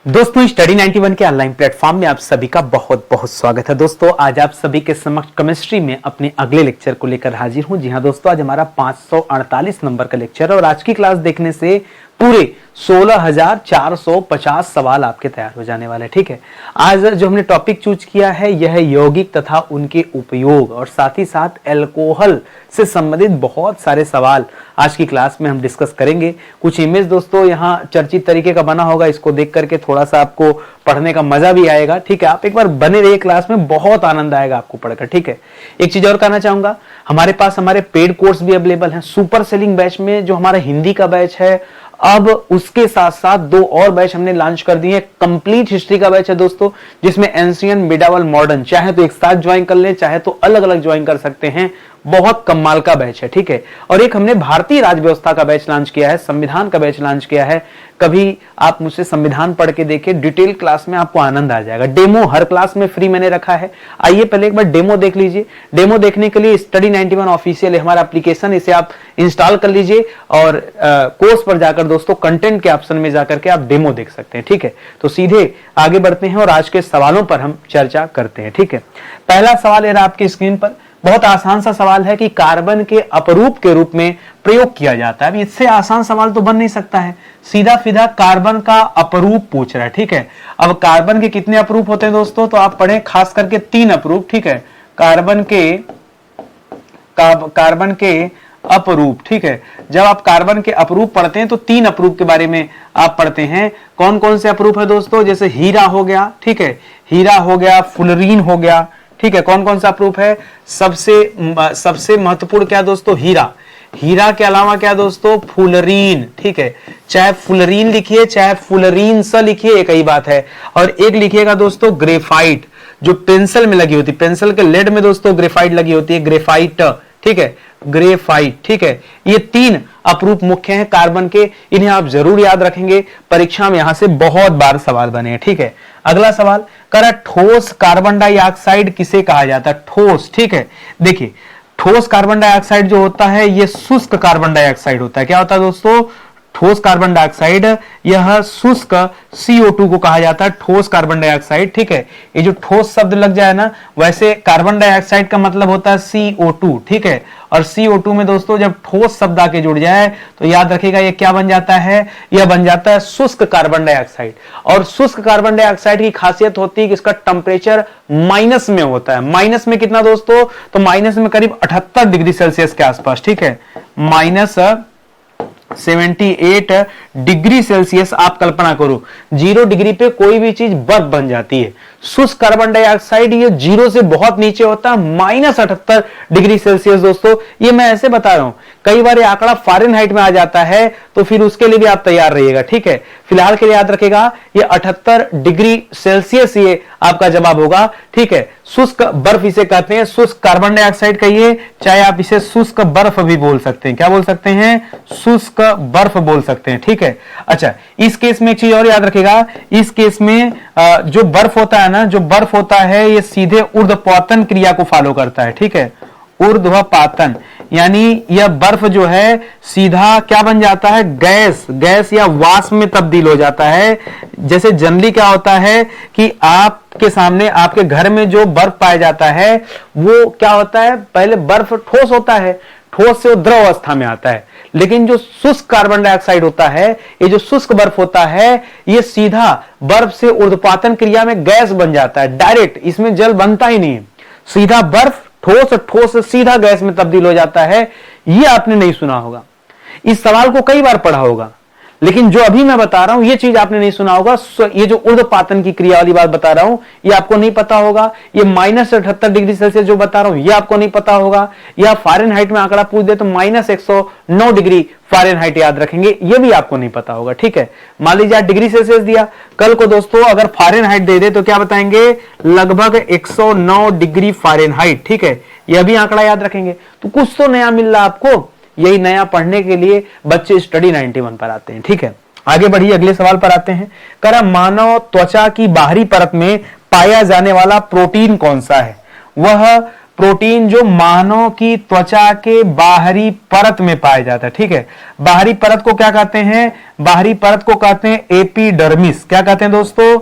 दोस्तों स्टडी 91 के online platform में आप सभी का बहुत बहुत स्वागत है। दोस्तों आज आप सभी के समक्ष केमिस्ट्री में अपने अगले लेक्चर को लेकर हाजिर हूं। जी हां दोस्तों, आज हमारा 548 नंबर का लेक्चर है और आज की क्लास देखने से पूरे 16,450 सवाल आपके तैयार हो जाने वाले। ठीक है, आज जो हमने टॉपिक चूज किया है यह है यौगिक तथा उनके उपयोग और साथ ही साथ अल्कोहल से संबंधित बहुत सारे सवाल आज की क्लास में हम डिस्कस करेंगे। कुछ इमेज दोस्तों यहाँ चर्चित तरीके का बना होगा, इसको देख करके थोड़ा सा आपको पढ़ने का मजा भी आएगा। ठीक है, आप एक बार बने रहिए क्लास में, बहुत आनंद आएगा आपको पढ़कर। ठीक है, एक चीज और कहना चाहूंगा, हमारे पास हमारे पेड कोर्स भी अवेलेबल हैं। सुपर सेलिंग बैच में जो हमारा हिंदी का बैच है, अब उसके साथ साथ दो और बैच हमने लॉन्च कर दिए। कंप्लीट हिस्ट्री का बैच है दोस्तों, जिसमें एंशियंट, मिडावल, मॉडर्न चाहे तो एक साथ ज्वाइन कर ले, चाहे तो अलग अलग ज्वाइन कर सकते हैं। बहुत कमाल का बैच है। ठीक है, और एक हमने भारतीय राज्य व्यवस्था का बैच लॉन्च किया है, संविधान का बैच लॉन्च किया है। कभी आप मुझसे संविधान पढ़ के देखिए, डिटेल क्लास में आपको आनंद आ जाएगा। डेमो हर क्लास में फ्री मैंने रखा है। आइए पहले एक बार डेमो देख लीजिए। डेमो देखने के लिए स्टडी 91 ऑफिशियल है हमारा एप्लीकेशन, इसे आप इंस्टॉल कर लीजिए और कोर्स पर जाकर दोस्तों कंटेंट के ऑप्शन में जाकर के आप डेमो देख सकते हैं। ठीक है, तो सीधे आगे बढ़ते हैं और आज के सवालों पर हम चर्चा करते हैं। ठीक है, पहला सवाल है आपकी स्क्रीन पर। बहुत आसान सा सवाल है कि कार्बन के अपरूप के रूप में प्रयोग किया जाता है। अब इससे आसान सवाल तो बन नहीं सकता है, सीधा सीधा कार्बन का अपरूप पूछ रहा है। ठीक है, अब कार्बन के कितने अपरूप होते हैं दोस्तों, तो आप पढ़ें खास करके 3 अपरूप। ठीक है, कार्बन के अपरूप। ठीक है, जब आप कार्बन के अपरूप पढ़ते हैं तो 3 अपरूप के बारे में आप पढ़ते हैं। कौन कौन से अपरूप है दोस्तों, जैसे हीरा हो गया। ठीक है, हीरा हो गया, फुलरीन हो गया। ठीक है, कौन कौन सा प्रूफ है, सबसे महत्वपूर्ण क्या दोस्तों, हीरा। हीरा के अलावा क्या दोस्तों, फुलरीन। ठीक है, चाहे फुलरीन लिखिए चाहे फुलरीन स लिखिए, एक ही बात है। और एक लिखिएगा दोस्तों ग्रेफाइट, जो पेंसिल में लगी होती है, पेंसिल के लेड में दोस्तों ग्रेफाइट लगी होती है, ग्रेफाइट। ठीक है, ग्रेफाइट। ठीक है, ये 3 अपरूप मुख्य हैं कार्बन के, इन्हें आप जरूर याद रखेंगे, परीक्षा में यहां से बहुत बार सवाल बने हैं। ठीक है, अगला सवाल करा, ठोस कार्बन डाइऑक्साइड किसे कहा जाता है, ठोस। ठीक है, देखिए ठोस कार्बन डाइऑक्साइड जो होता है ये शुष्क कार्बन डाइऑक्साइड होता है। क्या होता है दोस्तों, ठोस कार्बन डाइऑक्साइड, यह शुष्क CO2 को कहा जाता है ठोस कार्बन डाइऑक्साइड। ठीक है, ये जो ठोस शब्द लग जाए ना, वैसे कार्बन डाइऑक्साइड का मतलब होता है CO2। ठीक है, और CO2 में दोस्तों जब ठोस शब्द आके जुड़ जाए तो याद रखिएगा ये क्या बन जाता है, यह बन जाता है शुष्क कार्बन डाइऑक्साइड। और शुष्क कार्बन डाइऑक्साइड की खासियत होती है कि इसका टेम्परेचर माइनस में होता है। माइनस में कितना दोस्तों, तो माइनस में करीब 78 डिग्री सेल्सियस के आसपास। ठीक है, माइनस 78 डिग्री सेल्सियस। आप कल्पना करो 0 डिग्री पे कोई भी चीज बर्फ बन जाती है। शुष्क कार्बन डाइऑक्साइड ये 0 से बहुत नीचे होता है, माइनस 78 डिग्री सेल्सियस। दोस्तों ये मैं ऐसे बता रहा हूं, कई बार ये आंकड़ा फ़ारेनहाइट में आ जाता है, तो फिर उसके लिए भी आप तैयार रहिएगा। ठीक है, फिलहाल के लिए याद रखेगा ये 78 डिग्री सेल्सियस ये आपका जवाब होगा। ठीक है, शुष्क बर्फ इसे कहते हैं, शुष्क कार्बन डाइऑक्साइड कहिए, चाहे आप इसे शुष्क बर्फ भी बोल सकते हैं। क्या बोल सकते हैं, शुष्क बर्फ बोल सकते हैं। ठीक है, अच्छा इस केस में एक चीज और याद रखेगा, इस केस में जो बर्फ होता है ना, जो बर्फ होता है ये सीधे ऊर्ध्वपातन क्रिया को फॉलो करता है। ठीक है, ऊर्ध्वपातन, यानी यह बर्फ जो है सीधा क्या बन जाता है, गैस या वाष्प में तब्दील हो जाता है। जैसे जनरली क्या होता है कि आपके सामने आपके घर में जो बर्फ पाया जाता है वो क्या होता है, पहले बर्फ ठोस होता है, ठोस से वो द्रव अवस्था में आता है। लेकिन जो शुष्क कार्बन डाइऑक्साइड होता है, ये जो शुष्क बर्फ होता है, ये सीधा बर्फ से ऊर्ध्वपातन क्रिया में गैस बन जाता है डायरेक्ट, इसमें जल बनता ही नहीं है। सीधा बर्फ ठोस से सीधा गैस में तब्दील हो जाता है। ये आपने नहीं सुना होगा, इस सवाल को कई बार पढ़ा होगा, लेकिन जो अभी मैं बता रहा हूं ये चीज आपने नहीं सुना होगा। ये जो ऊर्ध्वपातन की क्रिया वाली बात बता रहा हूं ये आपको नहीं पता होगा। ये माइनस 78 डिग्री सेल्सियस जो बता रहा हूं ये आपको नहीं पता होगा। या फ़ारेनहाइट में आंकड़ा पूछ दे तो माइनस 109 डिग्री फ़ारेनहाइट याद रखेंगे, ये भी आपको नहीं पता होगा। ठीक है, मान लीजिए डिग्री सेल्सियस दिया, कल को दोस्तों अगर फ़ारेनहाइट दे दे तो क्या बताएंगे, लगभग 109 डिग्री फ़ारेनहाइट। ठीक है, यह भी आंकड़ा याद रखेंगे। तो कुछ तो नया मिल रहा है आपको, यही नया पढ़ने के लिए बच्चे स्टडी 91 पर आते हैं। ठीक है, आगे बढ़िए, अगले सवाल पर आते हैं। करा, मानव त्वचा की बाहरी परत में पाया जाने वाला प्रोटीन कौन सा है, वह प्रोटीन जो मानव की त्वचा के बाहरी परत में पाया जाता है, ठीक है। बाहरी परत को क्या कहते हैं? बाहरी परत को कहते हैं एपिडर्मिस। क्या कहते हैं दोस्तों?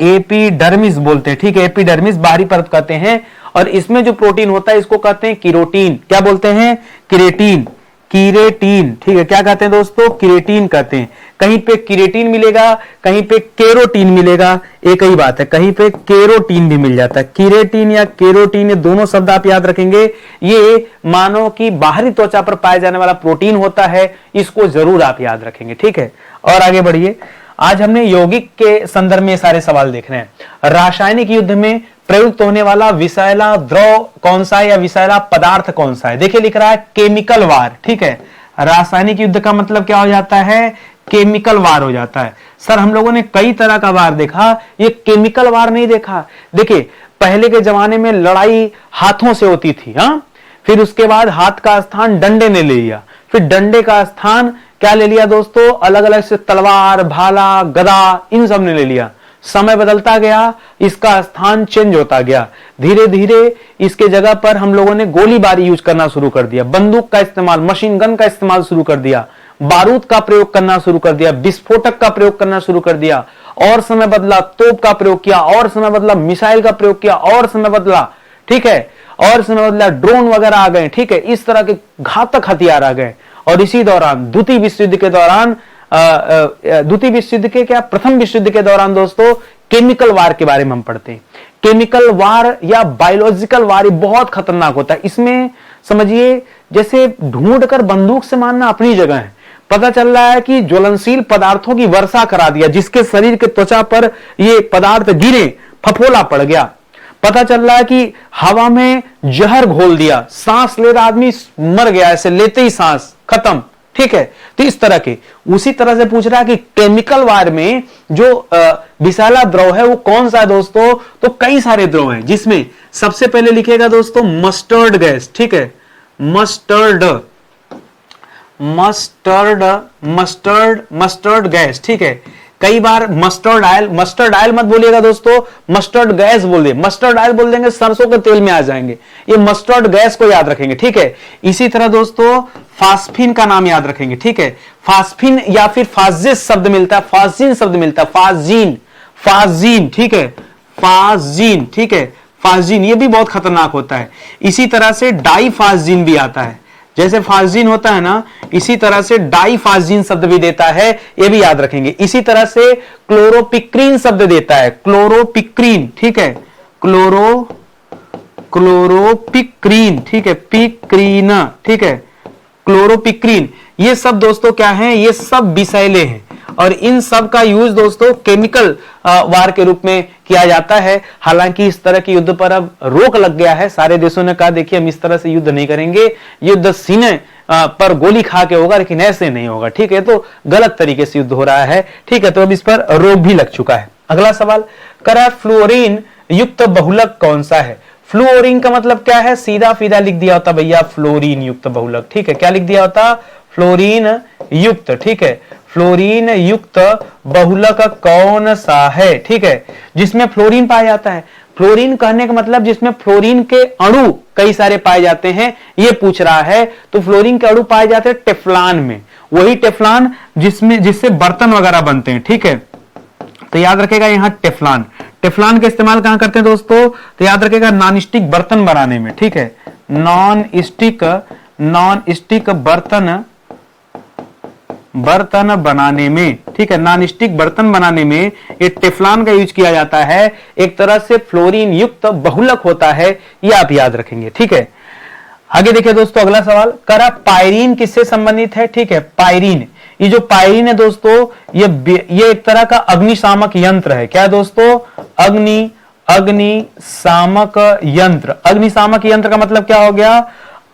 एपिडर्मिस बोलते हैं, ठीक है। एपिडर्मिस बाहरी परत कहते हैं। और इसमें जो प्रोटीन होता है इसको कहते हैं किरोटीन। क्या बोलते हैं? किरेटीन, किरेटीन, ठीक है। क्या कहते हैं दोस्तों? किरेटीन कहते हैं। कहीं पे किरेटीन मिलेगा, कहीं पे केरोटीन मिलेगा, एक ही बात है। कहीं पे केरोटीन भी मिल जाता है। किरेटीन या केरोटीन, ये दोनों शब्द आप याद रखेंगे। ये मानव की बाहरी त्वचा पर पाया जाने वाला प्रोटीन होता है, इसको जरूर आप याद रखेंगे, ठीक है। और आगे बढ़िए। आज हमने यौगिक के संदर्भ में सारे सवाल देखने हैं। रासायनिक युद्ध में प्रयुक्त होने वाला विषैला द्रव कौन सा है या विषैला पदार्थ कौन सा है? देखिए लिख रहा है केमिकल वार, ठीक है। रासायनिक युद्ध का मतलब क्या हो जाता है? केमिकल वार हो जाता है। सर हम लोगों ने कई तरह का वार देखा, ये केमिकल वार नहीं देखा। देखिए पहले के जमाने में लड़ाई हाथों से होती थी, हाँ। फिर उसके बाद हाथ का स्थान डंडे ने ले लिया, फिर डंडे का स्थान क्या ले लिया दोस्तों? अलग अलग से तलवार, भाला, गदा, इन सब ने ले लिया। समय बदलता गया, इसका स्थान चेंज होता गया। धीरे धीरे इसके जगह पर हम लोगों ने गोलीबारी यूज करना शुरू कर दिया, बंदूक का इस्तेमाल, मशीन गन का इस्तेमाल शुरू कर दिया, बारूद का प्रयोग करना शुरू कर दिया, विस्फोटक का प्रयोग करना शुरू कर दिया। और समय बदला, तोप का प्रयोग किया, और समय बदला, मिसाइल का प्रयोग किया, और समय बदला, ठीक है। और समय बदला, ड्रोन वगैरह आ गए, ठीक है। इस तरह के घातक हथियार आ गए। और इसी दौरान द्वितीय विश्व युद्ध के दौरान, द्वितीय विश्व युद्ध के क्या, प्रथम विश्व युद्ध के दौरान दोस्तों केमिकल वार के बारे में हम पढ़ते हैं। केमिकल वार या बायोलॉजिकल वार बहुत खतरनाक होता है। इसमें समझिए जैसे ढूंढकर बंदूक से मारना अपनी जगह है। पता चल रहा है कि ज्वलनशील पदार्थों की वर्षा करा दिया, जिसके शरीर के त्वचा पर ये पदार्थ गिरे, फफोला पड़ गया। पता चल रहा है कि हवा में जहर घोल दिया, सांस ले रहा आदमी मर गया, ऐसे लेते ही सांस खत्म, ठीक है। तो इस तरह के, उसी तरह से पूछ रहा है कि केमिकल वार में जो विषैला द्रव है वो कौन सा है दोस्तों? तो कई सारे द्रव हैं, जिसमें सबसे पहले लिखेगा दोस्तों मस्टर्ड गैस, ठीक है। Mustard, mustard, mustard, mustard gas, ठीक है। कई बार मस्टर्ड ऑयल, मस्टर्ड ऑयल मत बोलिएगा दोस्तों, मस्टर्ड गैस बोल दे। मस्टर्ड ऑयल बोल देंगे सरसों के तेल में आ जाएंगे। ये मस्टर्ड गैस को याद रखेंगे, ठीक है। इसी तरह दोस्तों फास्फिन का नाम याद रखेंगे, ठीक है। फास्फिन या फिर फाजिस शब्द मिलता है, फाजिन शब्द मिलता है, फाजिन, फाजिन, ठीक है। फाजिन, ठीक है। फाजिन ये भी बहुत खतरनाक होता है। इसी तरह से डाईफाजिन भी आता है, जैसे फाजिन होता है ना, इसी तरह से डाईफाजिन शब्द भी देता है, ये भी याद रखेंगे। इसी तरह से क्लोरोपिक्रीन शब्द देता है, क्लोरोपिक्रीन, ठीक है। क्लोरोपिक्रीन, ठीक है। पिक्रीन, ठीक है। क्लोरोपिक्रीन, ये सब दोस्तों क्या हैं? ये सब विषैले हैं। और इन सब का यूज दोस्तों केमिकल वार के रूप में किया जाता है। हालांकि इस तरह की युद्ध पर अब रोक लग गया है। सारे देशों ने कहा देखिए हम इस तरह से युद्ध नहीं करेंगे, युद्ध सीने पर गोली खा के होगा, लेकिन ऐसे नहीं होगा, ठीक है। तो गलत तरीके से युद्ध हो रहा है, ठीक है। तो अब इस पर रोक भी लग चुका है। अगला सवाल करा, फ्लोरीन युक्त बहुलक कौन सा है? फ्लोरीन का मतलब क्या है? सीधा फीधा लिख दिया होता भैया, फ्लोरीन युक्त बहुलक, ठीक है। क्या लिख दिया होता? फ्लोरीन युक्त, ठीक है। फ्लोरीन युक्त बहुलक कौन सा है, ठीक है, जिसमें फ्लोरीन पाया जाता है। फ्लोरीन कहने का मतलब जिसमें फ्लोरीन के अणु कई सारे पाए जाते हैं, ये पूछ रहा है। तो फ्लोरीन के अणु पाए जाते हैं टेफ्लॉन में, वही टेफ्लॉन जिससे बर्तन वगैरह बनते हैं, ठीक है। तो याद रखेगा यहां टेफ्लॉन, टेफ्लॉन का इस्तेमाल कहां करते हैं दोस्तों? तो याद रखेगा नॉन स्टिक बर्तन बनाने में, ठीक है। नॉन स्टिक बर्तन बनाने में, ठीक है। नॉन स्टिक बर्तन बनाने में ये टेफ्लॉन का यूज किया जाता है। एक तरह से फ्लोरीन युक्त बहुलक होता है, ये आप याद रखेंगे, ठीक है। आगे देखिए दोस्तों अगला सवाल करा, पायरीन किससे संबंधित है? ठीक है, पायरीन, ये जो पायरीन है दोस्तों ये एक तरह का अग्निशामक यंत्र है। क्या है दोस्तों? अग्निशामक यंत्र। अग्निशामक यंत्र का मतलब क्या हो गया?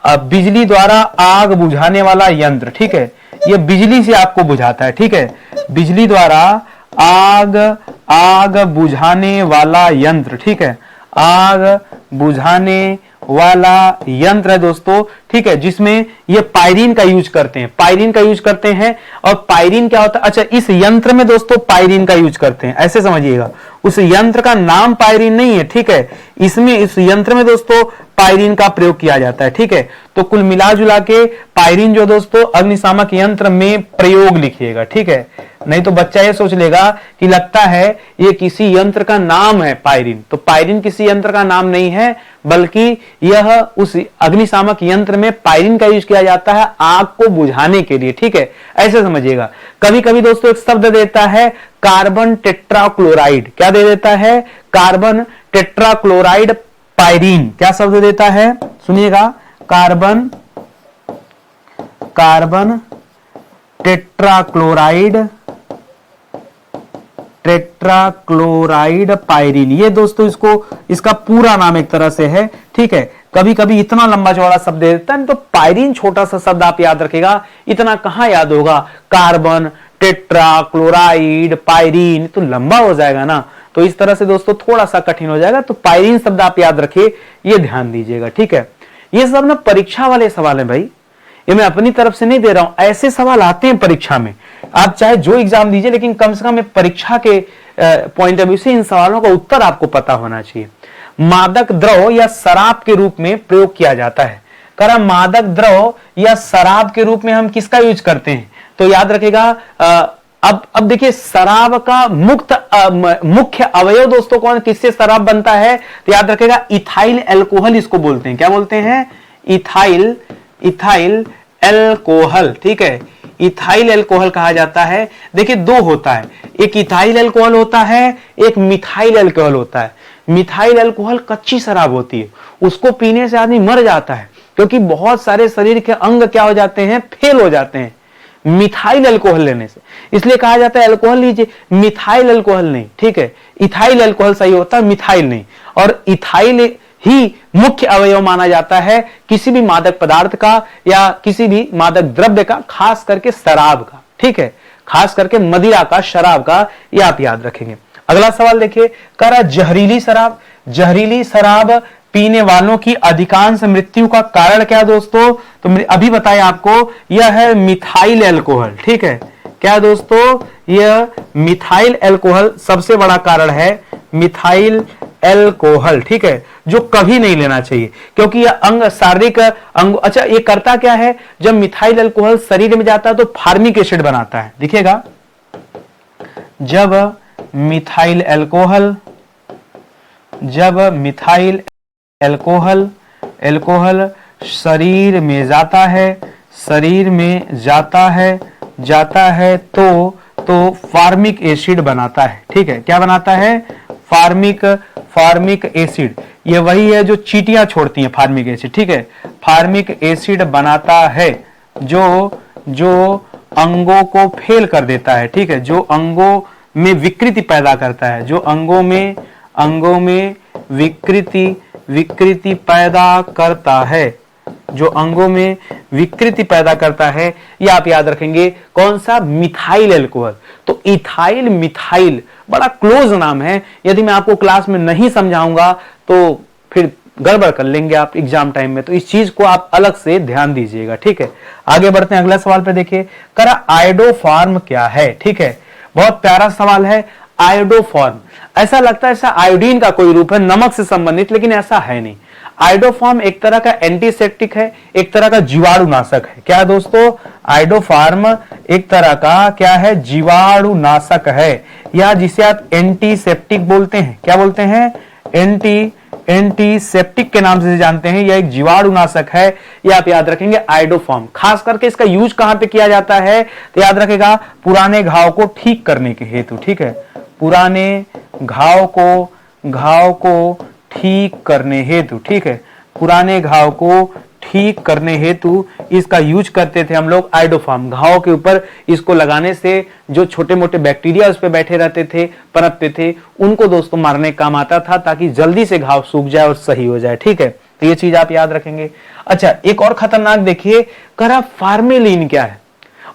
बिजली द्वारा आग बुझाने वाला यंत्र, ठीक है। ये बिजली से आपको बुझाता है, ठीक है। बिजली द्वारा आग बुझाने वाला यंत्र, ठीक है। आग बुझाने वाला यंत्र है दोस्तों, ठीक है, जिसमें ये पायरीन का यूज करते हैं, पायरीन का यूज करते हैं। और पायरीन क्या होता है? अच्छा, इस यंत्र में दोस्तों पायरीन का यूज करते हैं, ऐसे समझिएगा। उस यंत्र का नाम पायरीन नहीं है, ठीक है। इसमें इस यंत्र में दोस्तों पायरीन का प्रयोग किया जाता है, ठीक है। तो कुल मिला जुला के पायरीन जो दोस्तों अग्निशामक यंत्र में प्रयोग लिखिएगा, ठीक है। नहीं तो बच्चा ये सोच लेगा कि लगता है ये किसी यंत्र का नाम है पायरीन, तो पायरीन किसी यंत्र का नाम नहीं है, बल्कि यह उस अग्निशामक यंत्र में पायरीन का यूज किया जाता है आग को बुझाने के लिए, ठीक है। ऐसे समझिएगा। कभी कभी दोस्तों एक शब्द देता है कार्बन टेट्राक्लोराइड, क्या दे देता है? Carbon tetrachloride pyrene. क्या शब्द देता है? सुनिएगा, कार्बन टेट्राक्लोराइड पायरीन। ये दोस्तों इसका पूरा नाम एक तरह से है, ठीक है। कभी कभी इतना लंबा चौड़ा शब्द दे देता है, तो पायरीन छोटा सा शब्द आप याद रखेगा, इतना कहां याद होगा। कार्बन टेट्राक्लोराइड पायरीन तो लंबा हो जाएगा ना, तो इस तरह से दोस्तों थोड़ा सा कठिन हो जाएगा। तो पायरीन शब्द आप याद रखिए, ये ध्यान दीजिएगा, ठीक है। ये सब ना परीक्षा वाले सवाल है भाई, ये मैं अपनी तरफ से नहीं दे रहा हूं, ऐसे सवाल आते हैं परीक्षा में। आप चाहे जो एग्जाम दीजिए, लेकिन कम से कम परीक्षा के पॉइंट ऑफ व्यू से इन सवालों का उत्तर आपको पता होना चाहिए। मादक द्रव या शराब के रूप में प्रयोग किया जाता है। करा मादक द्रव या शराब के रूप में हम किसका यूज करते हैं? तो याद रखेगा, अब देखिए शराब का मुख्य अवयव दोस्तों कौन, किससे शराब बनता है? तो याद रखेगा इथाइल एल्कोहल इसको बोलते हैं। क्या बोलते हैं? इथाइल एल्कोहल, ठीक है। इथाइल एल्कोहल कहा जाता है। देखिए दो होता है, एक इथाइल एल्कोहल होता है, एक मिथाइल एल्कोहल होता है। मिथाइल एल्कोहल कच्ची शराब होती है, उसको पीने से आदमी मर जाता है, क्योंकि बहुत सारे शरीर के अंग क्या हो जाते हैं? फेल हो जाते हैं मिथाइल अल्कोहल लेने से। इसलिए कहा जाता है अल्कोहल लीजिए, मिथाइल अल्कोहल नहीं, ठीक है। इथाइल अल्कोहल सही होता है, मिथाइल नहीं। और इथाइल ही मुख्य अवयव माना जाता है किसी भी मादक पदार्थ का या किसी भी मादक द्रव्य का, खास करके शराब का, ठीक है। खास करके मदिरा का, शराब का, ये आप याद रखेंगे। अगला सवाल देखिए, करा जहरीली शराब। जहरीली शराब पीने वालों की अधिकांश मृत्यु का कारण क्या दोस्तों? तो अभी बताया आपको, यह है मिथाइल एल्कोहल, ठीक है। क्या दोस्तों? यह मिथाइल एल्कोहल सबसे बड़ा कारण है, मिथाइल एल्कोहल, ठीक है, जो कभी नहीं लेना चाहिए, क्योंकि यह शारीरिक अंग। अच्छा, ये करता क्या है? जब मिथाइल एल्कोहल शरीर में जाता है तो फार्मिक एसिड बनाता है। दिखेगा, जब मिथाइल एल्कोहल शरीर में जाता है तो फार्मिक एसिड बनाता है, ठीक है। क्या बनाता है? Formic acid. ये वही है जो चींटियां छोड़ती हैं, फार्मिक एसिड, ठीक है। फार्मिक एसिड बनाता है जो अंगों को फेल कर देता है, ठीक है, जो अंगों में विकृति पैदा करता है, जो अंगों में विकृति पैदा करता है, जो अंगों में विकृति पैदा करता है। ये आप याद रखेंगे, कौन सा? Methyl alcohol. तो इथाइल मिथाइल बड़ा क्लोज नाम है, यदि मैं आपको क्लास में नहीं समझाऊंगा तो फिर गड़बड़ कर लेंगे आप एग्जाम टाइम में, तो इस चीज को आप अलग से ध्यान दीजिएगा, ठीक है। आगे बढ़ते हैं, अगला सवाल पे देखिए, करा आयोडोफॉर्म क्या है, ठीक है। बहुत प्यारा सवाल है, आयोडोफॉर्म। ऐसा लगता है ऐसा आयोडीन का कोई रूप है, नमक से संबंधित, लेकिन ऐसा है नहीं। आयोडोफॉर्म एक तरह का एंटीसेप्टिक है, एक तरह का जीवाणुनाशक है। क्या दोस्तों? आयोडोफॉर्म एक तरह का क्या है? जीवाणुनाशक है, या जिसे आप एंटीसेप्टिक बोलते हैं। क्या बोलते हैं? एंटीसेप्टिक के नाम से जानते हैं। यह एक जीवाणुनाशक है, ये आप याद रखेंगे आयोडोफॉर्म। खास करके इसका यूज कहां पे किया जाता है? तो याद रखेगा, पुराने घाव को ठीक करने के हेतु, ठीक है। पुराने घाव को ठीक करने हेतु, ठीक है। पुराने घाव को ठीक करने हेतु इसका यूज करते थे हम लोग आयोडोफॉर्म। घाव के ऊपर इसको लगाने से जो छोटे मोटे बैक्टीरिया उस पे बैठे रहते थे, पनपते थे, उनको दोस्तों मारने का काम आता था, ताकि जल्दी से घाव सूख जाए और सही हो जाए, ठीक है। तो ये चीज आप याद रखेंगे। अच्छा, एक और खतरनाक देखिए, करा फार्मेलिन क्या है?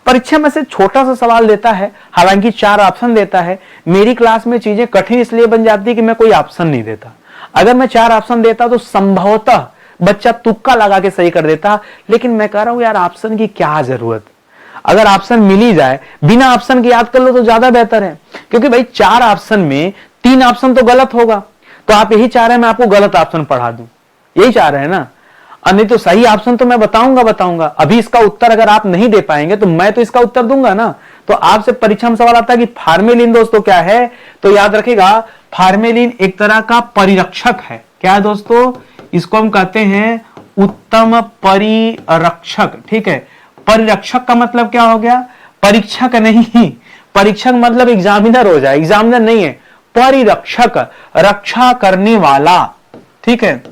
परीक्षा में से छोटा सा सवाल देता है, हालांकि 4 ऑप्शन देता है। मेरी क्लास में चीजें कठिन इसलिए बन जाती है कि मैं कोई ऑप्शन नहीं देता। अगर मैं 4 ऑप्शन देता तो संभवतः बच्चा तुक्का लगा के सही कर देता, लेकिन मैं कह रहा हूं यार ऑप्शन की क्या जरूरत। अगर ऑप्शन मिल ही जाए, बिना ऑप्शन के याद कर लो तो ज्यादा बेहतर है, क्योंकि भाई 4 ऑप्शन में 3 ऑप्शन तो गलत होगा। तो आप यही चाह रहे हैं मैं आपको गलत ऑप्शन पढ़ा दूं, यही चाह रहे हैं ना? नहीं तो सही ऑप्शन तो मैं बताऊंगा। अभी इसका उत्तर अगर आप नहीं दे पाएंगे तो मैं तो इसका उत्तर दूंगा ना। तो आपसे परीक्षा में सवाल आता है कि फार्मेलिन दोस्तों क्या है, तो याद रखिएगा फार्मेलिन एक तरह का परिरक्षक है। क्या है दोस्तों? इसको हम कहते हैं उत्तम परिरक्षक। ठीक है, परिरक्षक का मतलब क्या हो गया? परीक्षक नहीं, परीक्षक मतलब एग्जामिनर हो जाए, एग्जामिनर नहीं है, परिरक्षक, रक्षा करने वाला। ठीक है,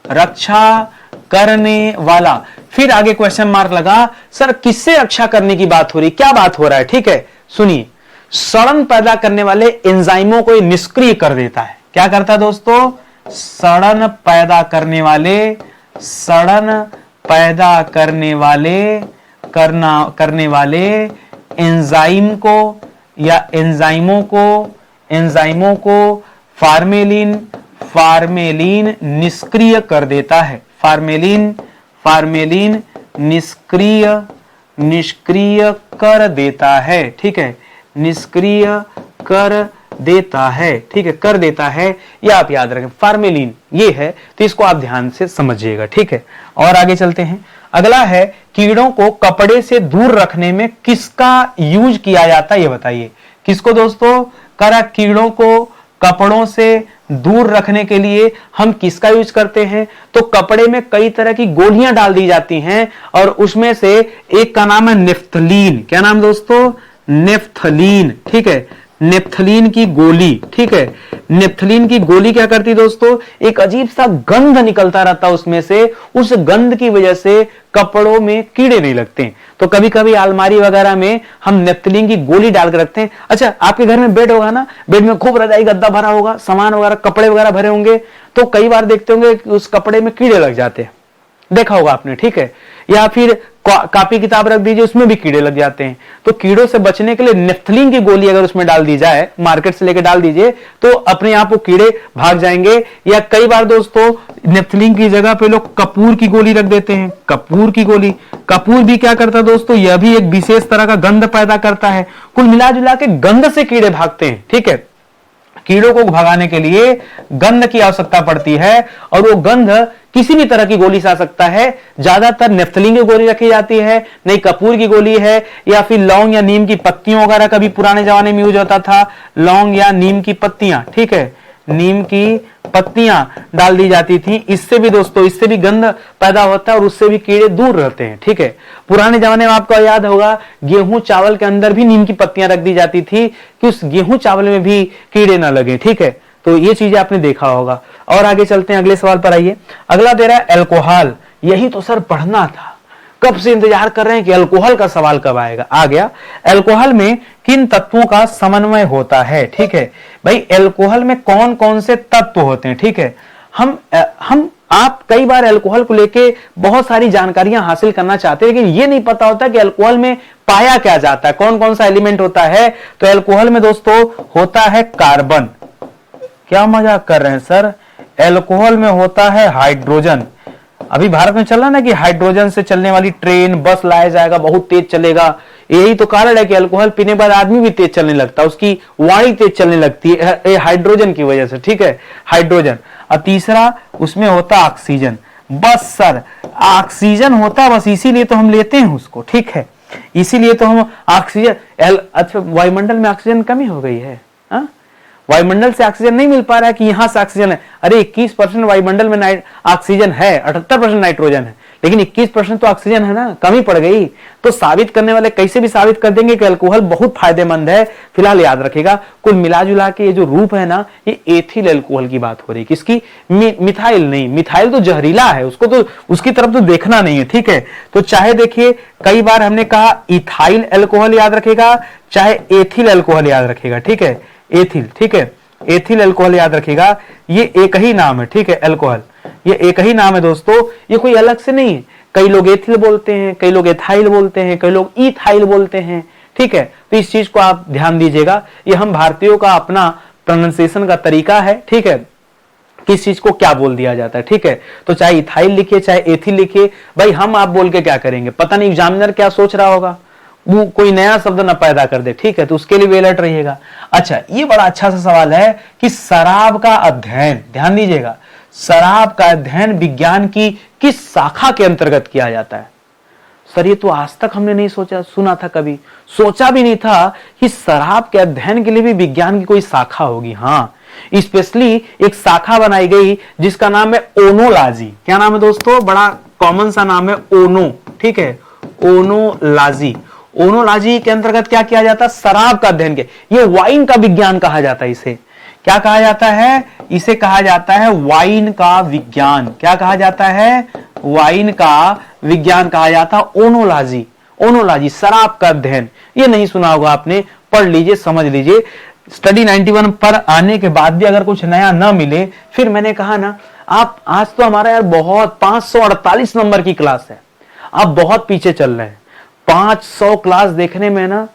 रक्षा करने वाला। फिर आगे क्वेश्चन मार्क लगा, सर किससे रक्षा करने की बात हो रही, क्या बात हो रहा है? ठीक है, सुनिए, सड़न पैदा करने वाले एंजाइमों को निष्क्रिय कर देता है। क्या करता है दोस्तों? सड़न पैदा करने वाले एंजाइम को या एंजाइमों को फार्मेलिन निष्क्रिय कर देता है। फार्मेलिन निष्क्रिय कर देता है। ठीक है, निष्क्रिय कर देता है। ठीक है, कर देता है, यह आप याद रखें, फार्मेलिन ये है, तो इसको आप ध्यान से समझिएगा। ठीक है, और आगे चलते हैं। अगला है कीड़ों को कपड़े से दूर रखने में किसका यूज किया जाता है, ये बताइए। किसको दोस्तों? करा कीड़ों को कपड़ों से दूर रखने के लिए हम किसका यूज करते हैं? तो कपड़े में कई तरह की गोलियां डाल दी जाती हैं और उसमें से एक का नाम है नेफ्थलीन। क्या नाम दोस्तों? नेफ्थलीन। ठीक है, नेफ्थलीन की गोली। ठीक है, नेफ्थलीन की गोली क्या करती दोस्तों? एक अजीब सा गंध निकलता रहता उसमें से, उस गंध की वजह से कपड़ों में कीड़े नहीं लगते। तो कभी कभी अलमारी वगैरह में हम नेफ्थलीन की गोली डाल के रखते हैं। अच्छा, आपके घर में बेड होगा ना, बेड में खूब रजाई गद्दा भरा होगा, सामान वगैरह कपड़े वगैरह भरे होंगे, तो कई बार देखते होंगे कि उस कपड़े में कीड़े लग जाते हैं, देखा होगा आपने। ठीक है, या फिर कॉपी किताब रख दीजिए, उसमें भी कीड़े लग जाते हैं। तो कीड़ों से बचने के लिए नेफ्थलीन की गोली अगर उसमें डाल दी जाए, मार्केट से लेकर डाल दीजिए, तो अपने आप वो कीड़े भाग जाएंगे। या कई बार दोस्तों नेफ्थलीन की जगह पे लोग कपूर की गोली रख देते हैं। कपूर की गोली, कपूर भी क्या करता है दोस्तों? यह भी एक विशेष तरह का गंध पैदा करता है। कुल मिला जुला के गंध से कीड़े भागते हैं। ठीक है, कीड़ों को भगाने के लिए गंध की आवश्यकता पड़ती है, और वो गंध किसी भी तरह की गोली से आ सकता है। ज्यादातर नेफ्थलीन की गोली रखी जाती है, नहीं कपूर की गोली है, या फिर लौंग या नीम की पत्तियों वगैरह का भी पुराने जमाने में यूज होता था, लौंग या नीम की पत्तियां। ठीक है, नीम की पत्तियां डाल दी जाती थी। इससे भी दोस्तों, इससे भी गंध पैदा होता है और उससे भी कीड़े दूर रहते हैं। ठीक है, पुराने जमाने में आपको याद होगा गेहूं चावल के अंदर भी नीम की पत्तियां रख दी जाती थी कि उस गेहूं चावल में भी कीड़े ना लगे। ठीक है, तो ये चीजें आपने देखा होगा। और आगे चलते हैं, अगले सवाल पर आइए। अगला दे रहा है अल्कोहल। यही तो सर पढ़ना था, कब से इंतजार कर रहे हैं कि अल्कोहल का सवाल कब आएगा। आ गया। अल्कोहल में किन तत्वों का समन्वय होता है? ठीक है भाई, अल्कोहल में कौन कौन से तत्व होते हैं? ठीक है, आप कई बार अल्कोहल को लेके बहुत सारी जानकारियां हासिल करना चाहते हैं, लेकिन ये नहीं पता होता कि अल्कोहल में पाया क्या जाता है, कौन कौन सा एलिमेंट होता है। तो अल्कोहल में दोस्तों होता है कार्बन। क्या मजाक कर रहे हैं सर? अल्कोहल में होता है हाइड्रोजन। अभी भारत में चल रहा ना कि हाइड्रोजन से चलने वाली ट्रेन बस लाया जाएगा, बहुत तेज चलेगा। यही तो कारण है कि अल्कोहल पीने के बाद आदमी भी तेज चलने लगता है, उसकी वाणी तेज चलने लगती है हाइड्रोजन की वजह से। ठीक है, हाइड्रोजन। और तीसरा उसमें होता ऑक्सीजन। बस सर, ऑक्सीजन होता है, बस इसीलिए तो हम लेते हैं उसको। ठीक है, इसीलिए तो हम ऑक्सीजन। अच्छा, वायुमंडल में ऑक्सीजन कमी हो गई है, वायुमंडल से ऑक्सीजन नहीं मिल पा रहा है कि यहां से ऑक्सीजन है। अरे 21% वायुमंडल में ऑक्सीजन है, 78% नाइट्रोजन है, लेकिन 21% तो ऑक्सीजन है ना, कमी पड़ गई। तो साबित करने वाले कैसे भी साबित कर देंगे कि अल्कोहल बहुत फायदेमंद है। फिलहाल याद रखेगा, कुल मिला जुला के ये जो रूप है ना, ये एथिल अल्कोहल की बात हो रही है। किसकी? मिथाइल नहीं, मिथाइल तो जहरीला है, उसको तो उसकी तरफ तो देखना नहीं है। ठीक है, तो चाहे देखिए कई बार हमने कहा इथाइल अल्कोहल याद रखेगा, चाहे एथिल अल्कोहल याद रखेगा। ठीक है, एथिल। ठीक है, एथिल अल्कोहल याद रखिएगा, ये एक ही नाम है। ठीक है, अल्कोहल ये एक ही नाम है दोस्तों, ये कोई अलग से नहीं है। कई लोग एथिल बोलते हैं, कई लोग एथाइल बोलते हैं, कई लोग इथाइल बोलते हैं। ठीक है, तो इस चीज को आप ध्यान दीजिएगा, ये हम भारतीयों का अपना प्रोनाउंसिएशन का तरीका है। ठीक है, किस चीज को क्या बोल दिया जाता है। ठीक है, तो चाहे इथाइल लिखिए चाहे एथिल लिखिए, भाई हम आप बोल के क्या करेंगे, पता नहीं एग्जामिनर क्या सोच रहा होगा, वो कोई नया शब्द ना पैदा कर दे, ठीक है, तो उसके लिए भी अलर्ट रहिएगा। अच्छा, ये बड़ा अच्छा सा सवाल है कि शराब का अध्ययन, ध्यान दीजिएगा, शराब का अध्ययन विज्ञान की किस शाखा के अंतर्गत किया जाता है? सर ये तो आज तक हमने नहीं सोचा, सुना था, कभी सोचा भी नहीं था कि शराब के अध्ययन के लिए भी विज्ञान की कोई शाखा होगी। हाँ, स्पेशली एक शाखा बनाई गई जिसका नाम है ओनोलॉजी। क्या नाम है दोस्तों? बड़ा कॉमन सा नाम है, ओनो, ठीक है, ओनोलॉजी। ओनोलॉजी के अंतर्गत क्या किया जाता है? शराब का अध्ययन के, ये वाइन का विज्ञान कहा जाता है। इसे क्या कहा जाता है? इसे कहा जाता है वाइन का विज्ञान। क्या कहा जाता है? वाइन का विज्ञान कहा जाता है ओनोलॉजी। ओनोलॉजी, शराब का अध्ययन, ये नहीं सुना होगा आपने, पढ़ लीजिए, समझ लीजिए। स्टडी 91 पर आने के बाद भी अगर कुछ नया ना मिले, फिर मैंने कहा ना, आप आज तो हमारा यार बहुत 548 नंबर की क्लास है, आप बहुत पीछे चल रहे हैं। 500 क्लास देखने में ना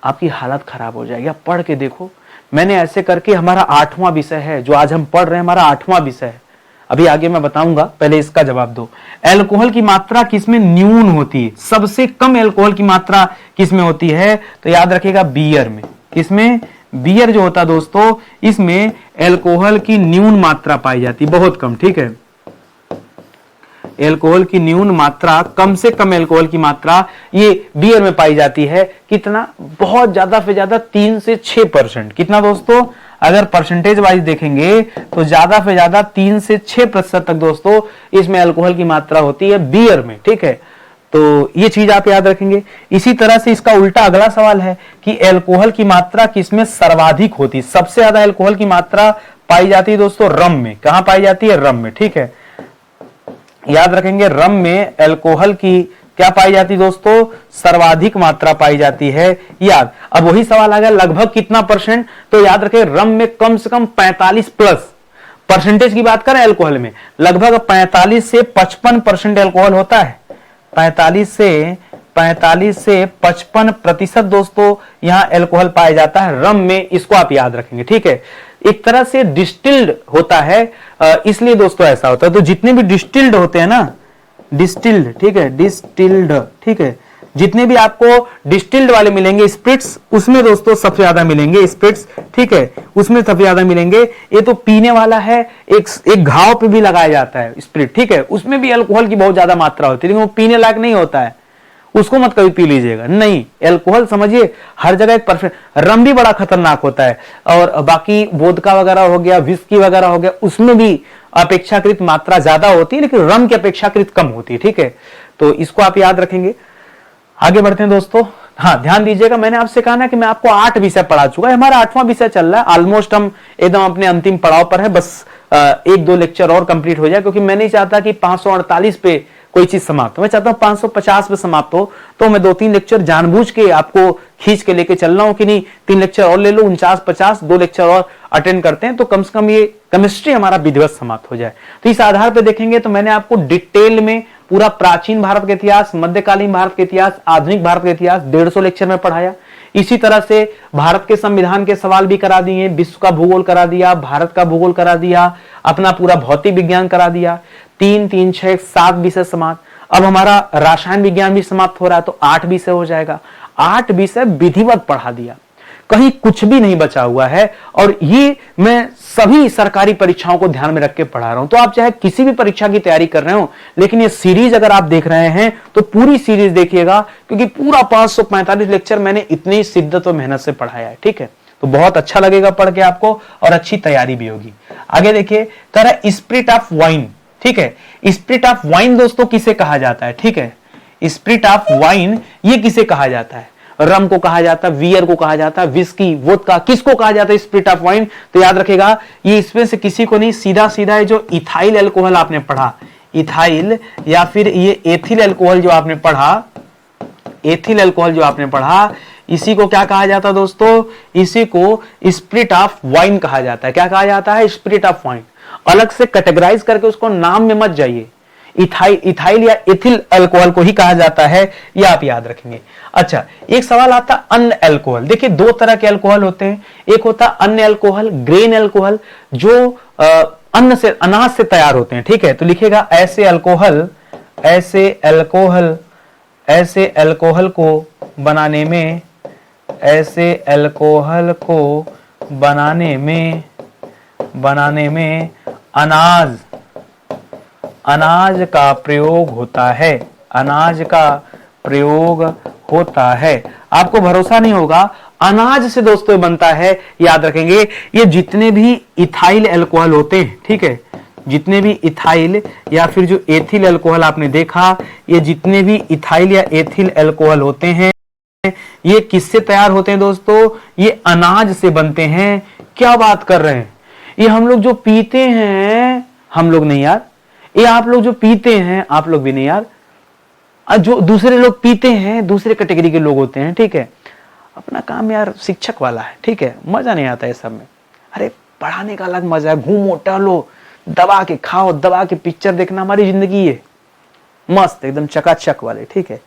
आपकी हालत खराब हो जाएगी। आप पढ़ के देखो, मैंने ऐसे करके, हमारा 8वां विषय है जो आज हम पढ़ रहे हैं, हमारा 8वां विषय है। अभी आगे मैं बताऊंगा, पहले इसका जवाब दो। अल्कोहल की मात्रा किसमें न्यून होती है? सबसे कम अल्कोहल की मात्रा किसमें होती है? तो याद रखिएगा, बियर में। किसमें? बियर जो होता है दोस्तों, इसमें अल्कोहल की न्यून मात्रा पाई जाती है, बहुत कम, ठीक है। अल्कोहल की न्यून मात्रा, कम से कम अल्कोहल की मात्रा ये बियर में पाई जाती है। कितना? बहुत ज्यादा से ज्यादा 3 से 6%। कितना दोस्तों? अगर परसेंटेज वाइज देखेंगे तो ज्यादा से ज्यादा 3 से 6% तक दोस्तों इसमें अल्कोहल की मात्रा होती है बियर में, ठीक है। तो ये चीज आप याद रखेंगे। इसी तरह से इसका उल्टा अगला सवाल है कि अल्कोहल की मात्रा किसमें सर्वाधिक होती है? सबसे ज्यादा अल्कोहल की मात्रा पाई जाती है दोस्तों रम में। कहां पाई जाती है? रम में, ठीक है। याद रखेंगे, रम में अल्कोहल की क्या पाई जाती है दोस्तों? सर्वाधिक मात्रा पाई जाती है। याद, अब वही सवाल आ गया, लगभग कितना परसेंट? तो याद रखें, रम में कम से कम 45 प्लस परसेंटेज की बात करें अल्कोहल में, लगभग 45 से 55% अल्कोहल होता है। 45 से 55% दोस्तों यहां अल्कोहल पाया जाता है रम में। इसको आप याद रखेंगे, ठीक है। एक तरह से डिस्टिल्ड होता है, इसलिए दोस्तों ऐसा होता है। तो जितने भी डिस्टिल्ड होते हैं ना, डिस्टिल्ड, ठीक है, डिस्टिल्ड, ठीक है, जितने भी आपको डिस्टिल्ड वाले मिलेंगे स्पिरिट्स, उसमें दोस्तों सबसे ज्यादा मिलेंगे स्पिरिट्स, ठीक है, उसमें सबसे ज्यादा मिलेंगे। ये तो पीने वाला है, एक घाव पे भी लगाया जाता है स्पिरिट, ठीक है, उसमें भी अल्कोहल की बहुत ज्यादा मात्रा होती है, लेकिन वो पीने लायक नहीं होता है, उसको मत कभी पी लीजिएगा। नहीं, अल्कोहल समझिए हर जगह एक परफेक्ट। रम भी बड़ा खतरनाक होता है, और बाकी वोदका वगैरह हो गया, विस्की वगैरह हो गया, उसमें भी अपेक्षाकृत मात्रा ज्यादा होती है, लेकिन रम की अपेक्षाकृत कम होती है, ठीक है। तो इसको आप याद रखेंगे। आगे बढ़ते हैं दोस्तों। हाँ, ध्यान दीजिएगा, मैंने आपसे कहा ना कि मैं आपको 8 विषय पढ़ा चुका है, हमारा 8वां विषय चल रहा है। ऑलमोस्ट हम एकदम अपने अंतिम पड़ाव पर है, बस 1-2 लेक्चर और कंप्लीट हो जाए, क्योंकि मैं नहीं चाहता कि 548 पे कोई चीज समाप्त हो, मैं चाहता हूं 550 पे समाप्त हो। तो मैं 2-3 लेक्चर जानबूझ के आपको खींच के लेके चल रहा हूं कि नहीं, 3 लेक्चर और ले लो, 49-50, 2 लेक्चर और अटेंड करते हैं, तो कम से कम ये केमिस्ट्री हमारा विधिवत समाप्त हो जाए। तो इस आधार पर देखेंगे तो मैंने आपको डिटेल में पूरा प्राचीन भारत का इतिहास, मध्यकालीन भारत का इतिहास, आधुनिक भारत का इतिहास 150 लेक्चर में पढ़ाया। इसी तरह से भारत के संविधान के सवाल भी करा दिए, विश्व का भूगोल करा दिया, भारत का भूगोल करा दिया, अपना पूरा भौतिक विज्ञान करा दिया। 3, 3, 6, 7 विषय समाप्त। अब हमारा रासायन विज्ञान भी समाप्त हो रहा है, तो 8 विषय हो जाएगा। 8 विषय विधिवत पढ़ा दिया, कहीं कुछ भी नहीं बचा हुआ है। और ये मैं सभी सरकारी परीक्षाओं को ध्यान में रख के पढ़ा रहा हूं। तो आप चाहे किसी भी परीक्षा की तैयारी कर रहे हो, लेकिन ये सीरीज अगर आप देख रहे हैं तो पूरी सीरीज देखिएगा, क्योंकि पूरा 545 लेक्चर मैंने इतनी शिद्दत और मेहनत से पढ़ाया है, ठीक है। तो बहुत अच्छा लगेगा पढ़ के आपको, और अच्छी तैयारी भी होगी। आगे देखिए, कह रहा है स्पिरिट ऑफ वाइन, ठीक है। स्पिरिट ऑफ वाइन दोस्तों किसे कहा जाता है, ठीक है। स्पिरिट ऑफ वाइन ये किसे कहा जाता है? रम को कहा जाता है, बियर को कहा जाता है, विस्की, वोदका, किसको कहा जाता है स्पिरिट ऑफ वाइन? तो याद रखेगा, ये इसमें से किसी को नहीं, सीधा सीधा जो इथाइल अल्कोहल आपने पढ़ा, इथाइल या फिर ये एथिल अल्कोहल जो आपने पढ़ा, एथिल अल्कोहल जो आपने पढ़ा, इसी को क्या कहा जाता है दोस्तों? इसी को स्पिरिट ऑफ वाइन कहा जाता है। क्या कहा जाता है? Spirit of wine. अलग से कैटेगराइज करके उसको नाम में मत जाइए, इथाइल या एथिल अल्कोहल को ही कहा जाता है, ये आप याद रखेंगे। अच्छा, एक सवाल आता है अन्य अल्कोहल। देखिए 2 तरह के अल्कोहल होते हैं, एक होता है अन्य अल्कोहल, ग्रेन अल्कोहल, जो अन्न से, अनाज से तैयार होते हैं, ठीक है। तो लिखिएगा ऐसे अल्कोहल, ऐसे अल्कोहल को बनाने में, ऐसे अल्कोहल को बनाने में अनाज का प्रयोग होता है, अनाज का प्रयोग होता है। आपको भरोसा नहीं होगा, अनाज से दोस्तों बनता है, याद रखेंगे। ये जितने भी इथाइल अल्कोहल होते हैं, ठीक है, जितने भी इथाइल या फिर जो एथिल अल्कोहल आपने देखा, ये जितने भी इथाइल या एथिल अल्कोहल होते हैं, ये किससे तैयार होते हैं दोस्तों? ये अनाज से बनते हैं। क्या बात कर रहे हैं? ये हम लोग जो पीते हैं, हम लोग नहीं यार, ये आप लोग जो पीते हैं, आप लोग भी नहीं यार, जो दूसरे लोग पीते हैं, दूसरे कैटेगरी के लोग होते हैं, ठीक है। अपना काम यार शिक्षक वाला है, ठीक है, मजा नहीं आता है सब में। अरे पढ़ाने का अलग मजा है, घूमो टहलो, दबा के खाओ, दबा के पिक्चर देखना हमारी जिंदगी है, मस्त एकदम चकाचक वाले, ठीक है।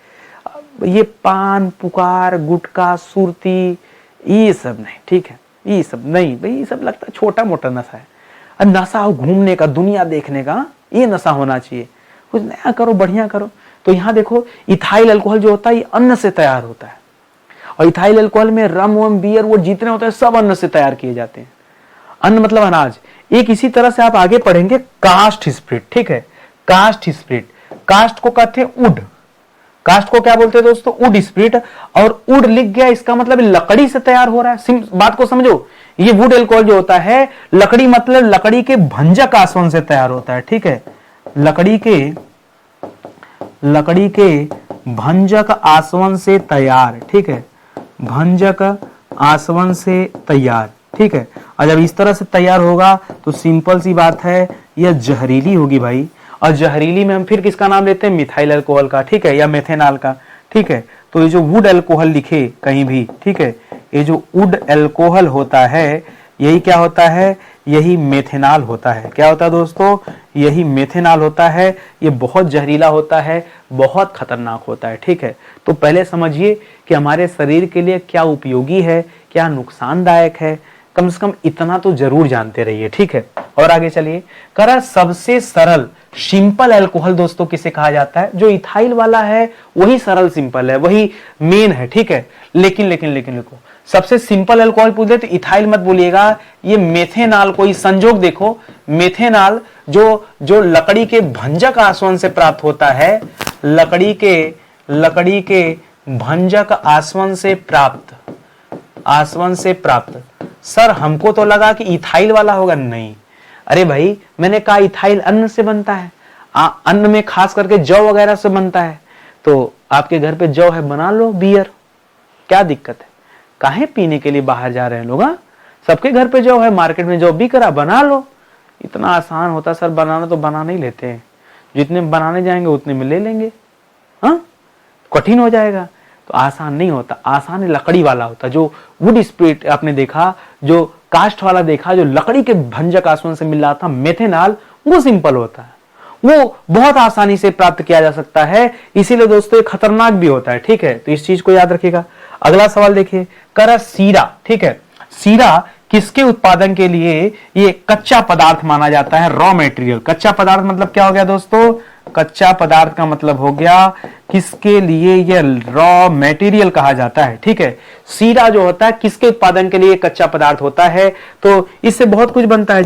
ये पान पुकार गुटखा सुरती ये सब नहीं, ठीक है, ये सब नहीं भाई, ये सब लगता है छोटा मोटा नशा है। नशा घूमने का, दुनिया देखने का, ये नशा होना चाहिए। कुछ नया करो, बढ़िया करो। तो यहाँ देखो, इथाइल अल्कोहल जो होता है ये अन्न से तैयार होता है, और इथाइल अल्कोहल में रम वम बियर वो जितने होते हैं सब अन्न से तैयार किए जाते हैं। अन्न मतलब अनाज। एक इसी तरह से आप आगे पढ़ेंगे कास्ट स्प्रिट, ठीक है, कास्ट स्प्रिट। कास्ट को कहते हैं उड, कास्ट को क्या बोलते हैं दोस्तों? उड स्प्रिट। और उड लिख गया, इसका मतलब लकड़ी से तैयार हो रहा है। बात को समझो, ये वुड अल्कोहल जो होता है, लकड़ी मतलब लकड़ी के भंजक आसवन से तैयार होता है, ठीक है, लकड़ी के भंजक आसवन से तैयार, ठीक है, भंजक आसवन से तैयार, ठीक है। और जब इस तरह से तैयार होगा तो सिंपल सी बात है, यह जहरीली होगी भाई। और जहरीली में हम फिर किसका नाम लेते हैं? मिथाइल अल्कोहल का, ठीक है, या मेथेनॉल का, ठीक है। तो ये जो वुड अल्कोहल लिखे कहीं भी, ठीक है, ये जो वुड अल्कोहल होता है, यही क्या होता है? यही मेथेनॉल होता है। क्या होता है दोस्तों? यही मेथेनॉल होता है। ये बहुत जहरीला होता है, बहुत खतरनाक होता है, ठीक है। तो पहले समझिए कि हमारे शरीर के लिए क्या उपयोगी है, क्या नुकसानदायक है, कम से कम इतना तो जरूर जानते रहिए, ठीक है। और आगे चलिए, करा सबसे सरल सिंपल अल्कोहल दोस्तों किसे कहा जाता है? जो इथाइल वाला है वही सरल सिंपल है, वही मेन है, ठीक है। लेकिन लिखो, सबसे सिंपल अल्कोहल पूछ दे तो इथाइल मत बोलिएगा, ये मेथेनॉल। कोई संजोग देखो, मेथेनॉल जो लकड़ी के भंजक आसवन से प्राप्त होता है, लकड़ी के भंजक आसवन से प्राप्त। सर हमको तो लगा कि इथाइल वाला होगा, नहीं। अरे भाई मैंने कहा इथाइल अन्न से बनता है, अन्न में खास करके जौ वगैरह से बनता है। तो आपके घर पे जौ है, बना लो बियर, क्या दिक्कत है? काहे पीने के लिए बाहर जा रहे हैं लोग? सबके घर पे जौ है, मार्केट में जौ बिक रहा, बना लो। इतना आसान होता सर बनाना, तो बना नहीं लेते हैं, जितने बनाने जाएंगे उतने में ले लेंगे। हाँ, कठिन हो जाएगा। तो आसान नहीं होता, आसान लकड़ी वाला होता, जो वुड स्प्रिट आपने देखा, जो कास्ट वाला देखा, जो लकड़ी के भंजक आसवन से मिल रहा था मेथेनॉल, वो सिंपल होता है, वो बहुत आसानी से प्राप्त किया जा सकता है, इसीलिए दोस्तों ये खतरनाक भी होता है, ठीक है। तो इस चीज को याद रखिएगा। अगला सवाल देखिए, करा सीरा, ठीक है, सीरा किसके उत्पादन के लिए ये कच्चा पदार्थ माना जाता है? Raw material. कच्चा पदार्थ मतलब क्या हो गया दोस्तों? कच्चा पदार्थ का मतलब हो गया किसके लिए ये रॉ मेटेरियल कहा जाता है, ठीक है। सीरा जो होता है किसके उत्पादन के लिए कच्चा पदार्थ होता है? तो इससे बहुत कुछ बनता है,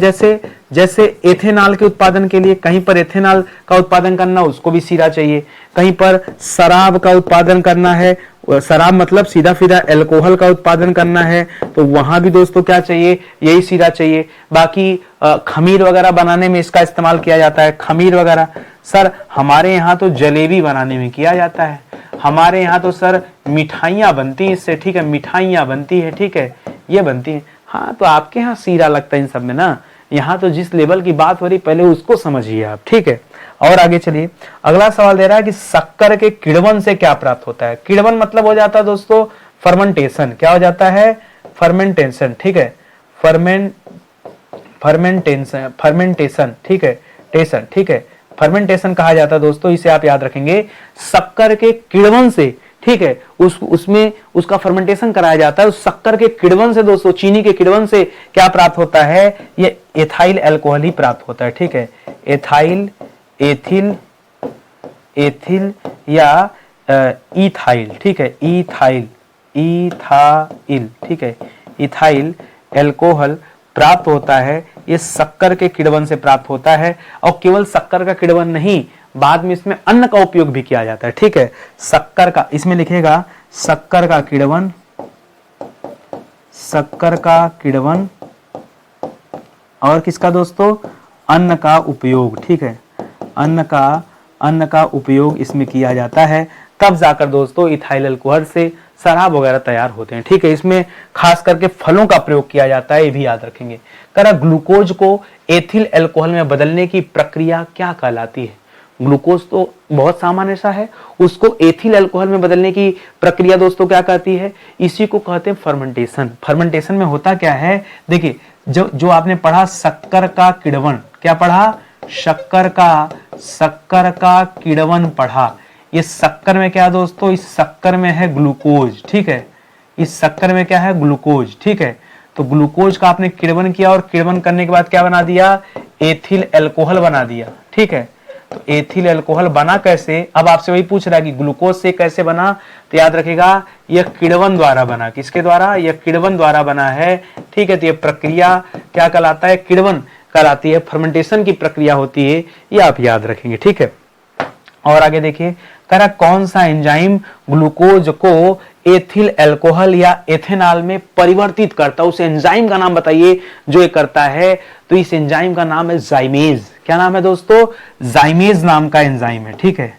जैसे एथेनॉल के उत्पादन के लिए, कहीं पर एथेनॉल का उत्पादन करना, उसको भी सीरा चाहिए। कहीं पर शराब का उत्पादन करना है, शराब मतलब सीधा सीधा अल्कोहल का उत्पादन करना है, तो वहां भी दोस्तों क्या चाहिए? यही सीरा चाहिए। बाकी खमीर वगैरह बनाने में इसका इस्तेमाल किया जाता है, खमीर वगैरह। सर हमारे यहाँ तो जलेबी बनाने में किया जाता है, हमारे यहाँ तो सर मिठाइयाँ बनती हैं इससे, ठीक है, मिठाइयाँ बनती है, ठीक है, ये बनती है। हाँ, तो आपके यहाँ सीरा लगता है इन सब में ना। यहाँ तो जिस लेवल की बात हो रही पहले उसको समझिए आप, ठीक है। और आगे चलिए, अगला सवाल दे रहा है कि शक्कर के किण्वन से क्या प्राप्त होता है? किण्वन मतलब हो जाता है दोस्तों फर्मेंटेशन। क्या हो जाता है? फर्मेंटेशन, ठीक है, फर्मेंटेशन, ठीक है, टेशन, ठीक है, फर्मेंटेशन कहा जाता है दोस्तों, इसे आप याद रखेंगे। शक्कर के किण्वन से, ठीक है, उसमें उसका फर्मेंटेशन कराया जाता है। उस शक्कर के किण्वन से दोस्तों, चीनी के किण्वन से क्या प्राप्त होता है? ये एथाइल अल्कोहल ही प्राप्त होता है, ठीक है। एथिल या इथाइल, ठीक है, इथाइल, इथाइल, ठीक है, इथाइल एल्कोहल प्राप्त होता है। ये शक्कर के किण्वन से प्राप्त होता है और केवल शक्कर का किण्वन नहीं, बाद में इसमें अन्न का उपयोग भी किया जाता है, ठीक है। शक्कर का, इसमें लिखेगा शक्कर का किण्वन, शक्कर का किण्वन और किसका दोस्तों, अन्न का उपयोग, ठीक है, अन्न का उपयोग इसमें किया जाता है। तब जाकर दोस्तों इथाइल अल्कोहल से शराब वगैरह तैयार होते हैं, ठीक है। इसमें खास करके फलों का प्रयोग किया जाता है, ये भी याद रखेंगे। करा ग्लूकोज को एथिल अल्कोहल में बदलने की प्रक्रिया क्या कहलाती है? ग्लूकोज तो बहुत सामान्य सा है, उसको एथिल अल्कोहल में बदलने की प्रक्रिया दोस्तों क्या कहती है? इसी को कहते हैं फर्मेंटेशन। फर्मेंटेशन में होता क्या है, देखिए जो आपने पढ़ा शक्कर का किण्वन, क्या पढ़ा? शक्कर का किण्वन पढ़ा। ये शक्कर में क्या है दोस्तों? इस शक्कर में है ग्लूकोज, ठीक है, इस शक्कर में क्या है? ग्लूकोज, ठीक है। तो ग्लूकोज का आपने किण्वन किया और किण्वन करने के बाद क्या बना दिया? एथिल अल्कोहल बना दिया, ठीक है। तो एथिल अल्कोहल बना कैसे? अब आपसे वही पूछ रहा है कि ग्लूकोज से कैसे बना, तो याद रखेगा यह किण्वन द्वारा बना। किसके द्वारा? यह किण्वन द्वारा बना है, ठीक है। तो यह प्रक्रिया क्या कहलाता है? किण्वन कहलाती है, फर्मेंटेशन की प्रक्रिया होती है, ये आप याद रखेंगे, ठीक है। और आगे देखिए, कह रहा कौन सा एंजाइम ग्लूकोज को एथिल अल्कोहल या एथेनॉल में परिवर्तित करता है? उस एंजाइम का नाम बताइए जो ये करता है। तो इस एंजाइम का नाम है जाइमेज। क्या नाम है दोस्तों? जाइमेज नाम का एंजाइम है, ठीक है,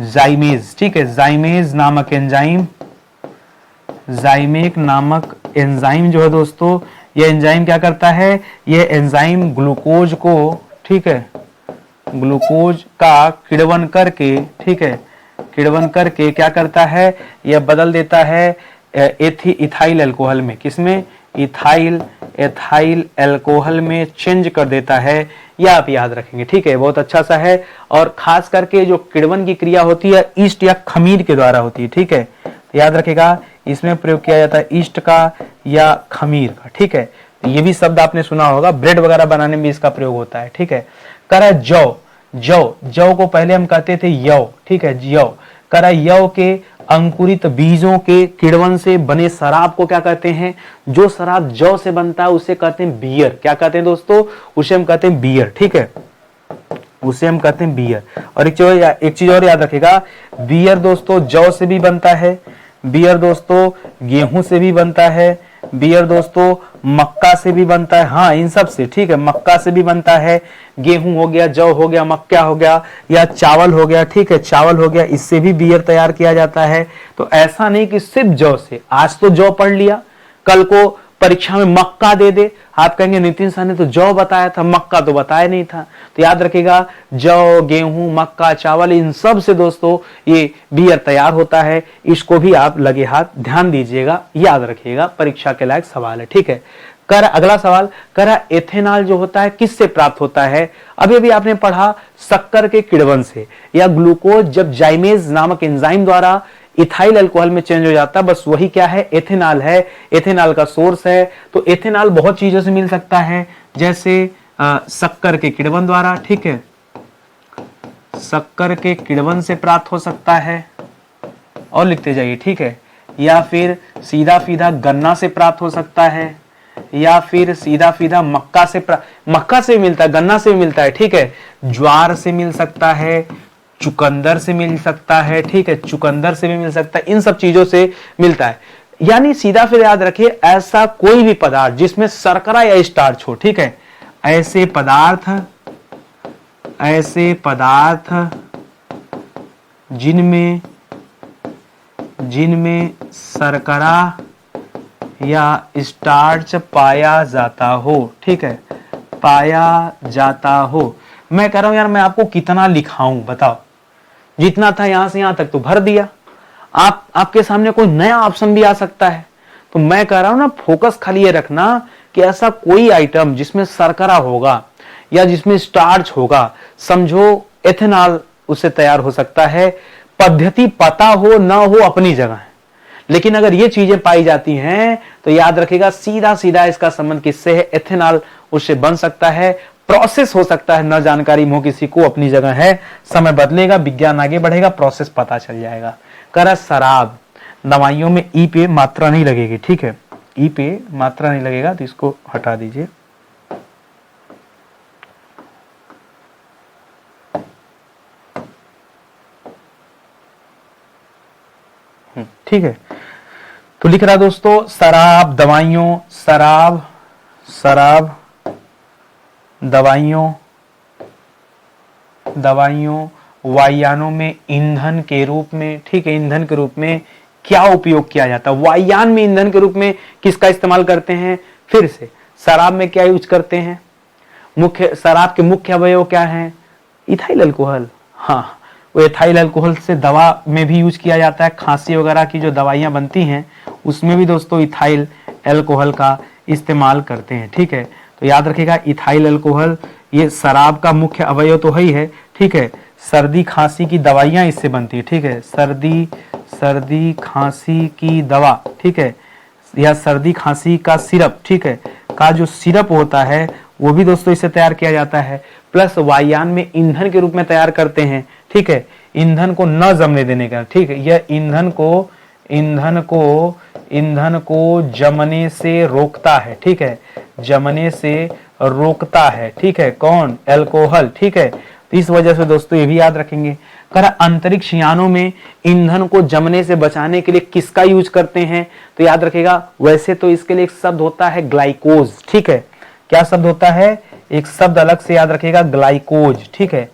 जाइमेज, ठीक है। जाइमेज नामक एंजाइम, जाइमेक नामक एंजाइम जो है दोस्तों, यह एंजाइम क्या करता है? यह एंजाइम ग्लूकोज को, ठीक है, ग्लूकोज का किण्वन करके, ठीक है, किण्वन करके क्या करता है? यह बदल देता है इथाइल अल्कोहल में। किसमें? इथाइल अल्कोहल में चेंज कर देता है, यह आप याद रखेंगे, ठीक है। बहुत अच्छा सा है। और खास करके जो किण्वन की क्रिया होती है ईस्ट या खमीर के द्वारा होती है, ठीक है। तो याद रखेगा इसमें प्रयोग किया जाता है ईस्ट का या खमीर का, ठीक है। तो ये भी शब्द आपने सुना होगा, ब्रेड वगैरह बनाने में इसका प्रयोग होता है, ठीक है। करा जौ को पहले हम कहते थे यौ, ठीक है, जौ। करा यौ के अंकुरित बीजों के किण्वन से बने शराब को क्या कहते हैं? जो शराब जौ से बनता है उसे कहते हैं बियर। क्या कहते हैं दोस्तों? उसे हम कहते हैं बियर, ठीक है, उसे हम कहते हैं बियर। और एक चीज और याद रखेगा, बियर दोस्तों जौ से भी बनता है, बियर दोस्तों गेहूं से भी बनता है, बियर दोस्तों मक्का से भी बनता है, हाँ इन सब से, ठीक है, मक्का से भी बनता है, गेहूं हो गया, जौ हो गया, मक्का हो गया या चावल हो गया, ठीक है, चावल हो गया, इससे भी बियर तैयार किया जाता है। तो ऐसा नहीं कि सिर्फ जौ से, आज तो जौ पढ़ लिया, कल को परीक्षा में मक्का दे दे, आप कहेंगे नितिन सर ने तो जौ बताया था, मक्का तो बताया नहीं था। तो याद रखिएगा जौ, गेहूं, मक्का, चावल, इन सब से दोस्तों ये बियर तैयार होता है। इसको भी आप लगे हाथ ध्यान दीजिएगा, याद रखिएगा, परीक्षा के लायक सवाल है, ठीक है। कर अगला सवाल, करा एथेनॉल जो होता है किससे प्राप्त होता है? अभी भी आपने पढ़ा शक्कर के किण्वन से, या ग्लूकोज जब जाइमेज नामक एंजाइम द्वारा इथाइल अल्कोहल में चेंज हो जाता है, बस वही क्या है? एथेनॉल है, एथेनॉल का सोर्स है। तो एथेनॉल बहुत चीजों से मिल सकता है, जैसे शक्कर के किण्वन द्वारा, ठीक है, शक्कर के किण्वन से प्राप्त हो सकता है, और लिखते जाइए, ठीक है, या फिर सीधा सीधा गन्ना से प्राप्त हो सकता है, या फिर सीधा सीधा मक्का से भी मिलता है, गन्ना से भी मिलता है, ठीक है, ज्वार से मिल सकता है, चुकंदर से मिल सकता है, ठीक है, चुकंदर से भी मिल सकता है, इन सब चीजों से मिलता है। यानी सीधा फिर याद रखिए, ऐसा कोई भी पदार्थ जिसमें शर्करा या स्टार्च हो, ठीक है, ऐसे पदार्थ जिनमें शर्करा या स्टार्च पाया जाता हो, ठीक है, पाया जाता हो। मैं कह रहा हूं यार, मैं आपको कितना लिखाऊं बताओ, जितना था यहां से यहां तक तो भर दिया। आपके सामने कोई नया ऑप्शन भी आ सकता है, तो मैं कह रहा हूं ना, फोकस खाली ये रखना कि ऐसा कोई आइटम जिसमें शर्करा होगा या जिसमें स्टार्च होगा, समझो एथेनॉल उससे तैयार हो सकता है। पद्धति पता हो ना हो अपनी जगह है, लेकिन अगर ये चीजें पाई जाती हैं तो याद रखिएगा सीधा सीधा इसका संबंध किससे है? एथेनॉल उससे बन सकता है। प्रोसेस हो सकता है न जानकारी हो किसी को, अपनी जगह है, समय बदलेगा, विज्ञान आगे बढ़ेगा, प्रोसेस पता चल जाएगा। करा शराब, दवाइयों में ई पे मात्रा नहीं लगेगी, ठीक है, ई पे मात्रा नहीं लगेगा तो इसको हटा दीजिए। ठीक है, तो लिख रहा दोस्तों शराब दवाइयों, शराब शराब दवाइयों, दवाइयों वायुयानों में ईंधन के रूप में, ठीक है, ईंधन के रूप में क्या उपयोग किया जाता है? वायुयान में ईंधन के रूप में किसका इस्तेमाल करते हैं? फिर से शराब में क्या यूज करते हैं? मुख्य शराब के मुख्य अवयव क्या हैं? Ethyl alcohol. हाँ, वो इथाइल अल्कोहल से दवा में भी यूज किया जाता है, खांसी वगैरह की जो दवाइयां बनती हैं उसमें भी दोस्तों इथाइल अल्कोहल का इस्तेमाल करते हैं। ठीक है, तो याद रखिएगा इथाइल अल्कोहल ये शराब का मुख्य अवयव तो है ही है। ठीक है, सर्दी खांसी की दवाइयां इससे बनती है। ठीक है, सर्दी खांसी की दवा, ठीक है, या सर्दी खांसी का सिरप, ठीक है, का जो सिरप होता है वो भी दोस्तों इससे तैयार किया जाता है। प्लस वायुयान में ईंधन के रूप में तैयार करते हैं। ठीक है, ईंधन को न जमने देने का, ठीक है, यह ईंधन को जमने से रोकता है। ठीक है, जमने से रोकता है। ठीक है, कौन? अल्कोहल। ठीक है, तो इस वजह से दोस्तों ये भी याद रखेंगे। कर अंतरिक्ष यानों में ईंधन को जमने से बचाने के लिए किसका यूज करते हैं? तो याद रखेगा वैसे तो इसके लिए एक शब्द होता है ग्लाइकोज। ठीक है, क्या शब्द होता है? एक शब्द अलग से याद रखेगा, ग्लाइकोज। ठीक है,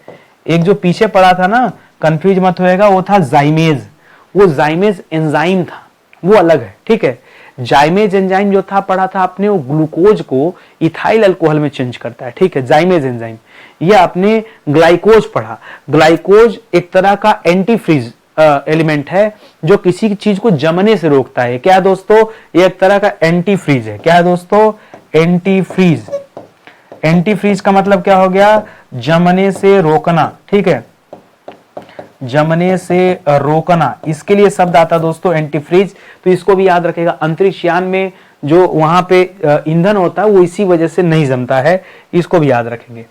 एक जो पीछे पड़ा था ना, कंफ्यूज मत होएगा, वो था जाइमेज। वो जाइमेज एंजाइम था, वो अलग है। ठीक है, जाइमेज एंजाइम जो था पढ़ा था आपने, वो ग्लूकोज को इथाइल अल्कोहल में चेंज करता है। ठीक है, जाइमेज एंजाइम। ये आपने ग्लाइकोज पढ़ा। ग्लाइकोज एक तरह का एंटीफ्रीज एलिमेंट है जो किसी चीज को जमने से रोकता है। क्या दोस्तों? ये एक तरह का एंटीफ्रीज है। क्या है दोस्तों? एंटीफ्रीज। एंटीफ्रीज का मतलब क्या हो गया? जमने से रोकना। ठीक है, जमने से रोकना, इसके लिए शब्द आता दोस्तों एंटीफ्रीज। तो इसको भी याद रखेगा। अंतरिक्ष यान में जो वहां पे ईंधन होता है वो इसी वजह से नहीं जमता है, इसको भी याद रखेंगे।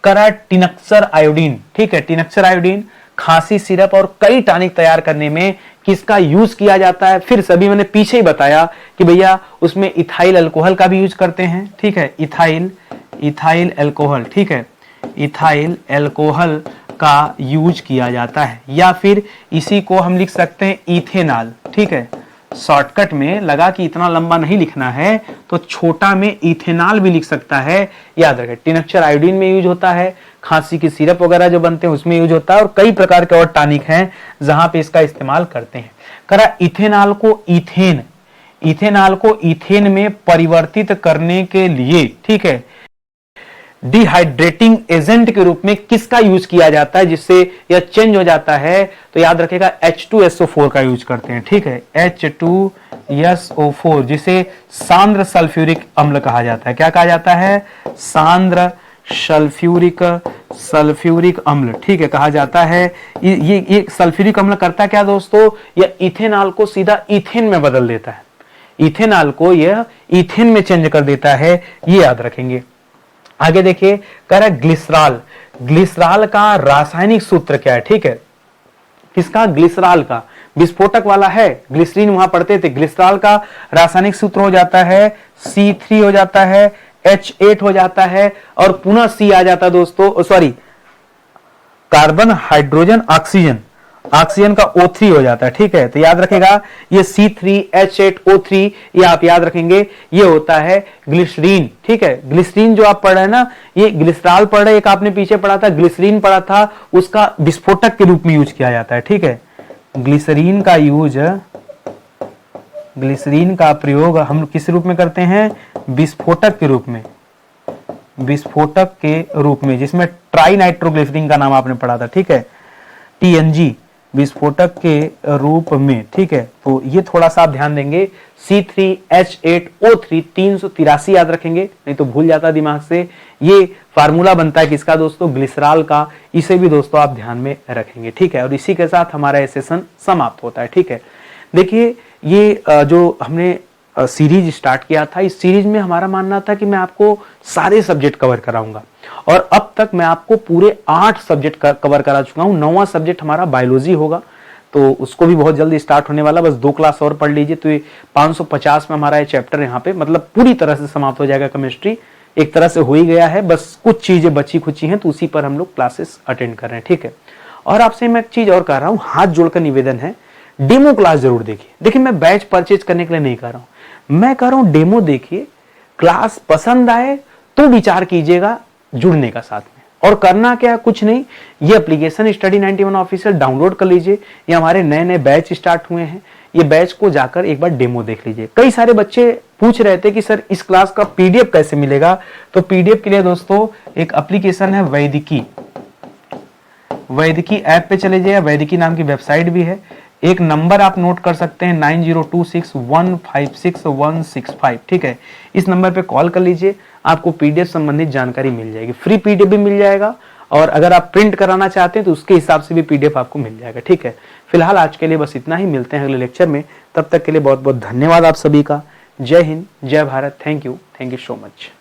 करा टिनक्सर आयोडीन। ठीक है, टिनक्सर आयोडीन खांसी सिरप और कई टॉनिक तैयार करने में किसका यूज किया जाता है? फिर सभी मैंने पीछे ही बताया कि भैया उसमें इथाइल अल्कोहल का भी यूज करते हैं। ठीक है, इथाइल अल्कोहल। ठीक है, इथाइल अल्कोहल का यूज किया जाता है। या फिर इसी को हम लिख सकते हैं इथेनॉल। ठीक है, शॉर्टकट में लगा कि इतना लंबा नहीं लिखना है तो छोटा में इथेनॉल भी लिख सकता है। याद रखें, टिनक्चर आयोडीन में यूज होता है, खांसी की सिरप वगैरह जो बनते हैं उसमें यूज होता है, और कई प्रकार के और टॉनिक हैं जहां पे इसका इस्तेमाल करते हैं। करा इथेनॉल को इथेन में परिवर्तित करने के लिए, ठीक है, डिहाइड्रेटिंग एजेंट के रूप में किसका यूज किया जाता है जिससे यह चेंज हो जाता है? तो याद रखेगा H2SO4 का यूज करते हैं। ठीक है, H2SO4 जिसे सांद्र सल्फ्यूरिक अम्ल कहा जाता है। क्या कहा जाता है? सांद्र सल्फ्यूरिक अम्ल। ठीक है, कहा जाता है। ये सल्फ्यूरिक अम्ल करता क्या दोस्तों? यह इथेनॉल को सीधा इथेन में बदल देता है। इथेनॉल को यह इथेन में चेंज कर देता है, ये याद रखेंगे। आगे देखिए, कह रहा है ग्लिसरॉल। ग्लिसरॉल का रासायनिक सूत्र क्या है? ठीक है, किसका? ग्लिसरॉल का। विस्फोटक वाला है, ग्लिसरीन वहां पढ़ते थे। ग्लिसरॉल का रासायनिक सूत्र हो जाता है C3 हो जाता है, H8 हो जाता है, और पुनः C आ जाता है दोस्तों, सॉरी, कार्बन हाइड्रोजन ऑक्सीजन का O3 हो जाता है। ठीक है, तो याद रखेगा ये C3H8O3, ये आप याद रखेंगे, ये होता है ग्लिसरीन। ठीक है, ग्लिसरीन जो आप पढ़ रहे हैं ना, ये ग्लिसरॉल पढ़ रहे, एक आपने पीछे पढ़ा था ग्लिसरीन पढ़ा था, उसका विस्फोटक के रूप में यूज किया जाता है। ठीक है, ग्लिसरीन का प्रयोग हम किस रूप में करते हैं? विस्फोटक के रूप में, जिसमें ट्राई नाइट्रोग्लिसरीन का नाम आपने पढ़ा था। ठीक है, TNG, विस्फोटक के रूप में। ठीक है, तो ये थोड़ा सा आप ध्यान देंगे। C3H8O3 383 याद रखेंगे, नहीं तो भूल जाता दिमाग से। ये फार्मूला बनता है किसका दोस्तों? ग्लिसरॉल का। इसे भी दोस्तों आप ध्यान में रखेंगे। ठीक है, और इसी के साथ हमारा ये सेशन समाप्त होता है। ठीक है, देखिए ये जो हमने सीरीज स्टार्ट किया था। इस सीरीज में हमारा मानना था कि मैं आपको सारे सब्जेक्ट कवर कराऊंगा और अब तक मैं आपको पूरे 8 सब्जेक्ट कवर करा चुका हूं। 9वां सब्जेक्ट हमारा बायोलॉजी होगा, तो उसको भी बहुत जल्दी स्टार्ट होने वाला, बस 2 क्लास और पढ़ लीजिए तो ये 550 में हमारा ये चैप्टर यहाँ पे मतलब पूरी तरह से समाप्त हो जाएगा। केमिस्ट्री एक तरह से हो ही गया है, बस कुछ चीजें बची खुची हैं तो उसी पर हम लोग क्लासेस अटेंड कर रहे हैं, ठीक है। और आपसे मैं एक चीज और कह रहा हूँ, हाथ जोड़कर निवेदन है, डेमो क्लास जरूर देखिए। देखिए मैं बैच परचेज करने के लिए नहीं कह रहा हूं, मैं कह रहा हूं डेमो देखिए, क्लास पसंद आए तो विचार कीजिएगा जुड़ने का साथ में। और करना क्या, कुछ नहीं, ये एप्लीकेशन स्टडी 91 ऑफिशियल डाउनलोड कर लीजिए। ये हमारे नए नए बैच स्टार्ट हुए हैं, ये बैच को जाकर एक बार डेमो देख लीजिए। कई सारे बच्चे पूछ रहे थे कि सर इस क्लास का पीडीएफ कैसे मिलेगा, तो पीडीएफ के लिए दोस्तों एक एप्लीकेशन है वैदिकी ऐप पे चले जाइए, वैदिकी नाम की वेबसाइट भी है। एक नंबर आप नोट कर सकते हैं 9026156165, ठीक है। इस नंबर पे कॉल कर लीजिए, आपको पीडीएफ संबंधित जानकारी मिल जाएगी, फ्री पीडीएफ भी मिल जाएगा और अगर आप प्रिंट कराना चाहते हैं तो उसके हिसाब से भी पीडीएफ आपको मिल जाएगा, ठीक है। फिलहाल आज के लिए बस इतना ही, मिलते हैं अगले लेक्चर में, तब तक के लिए बहुत बहुत धन्यवाद आप सभी का। जय हिंद, जय Bharat, thank you so much.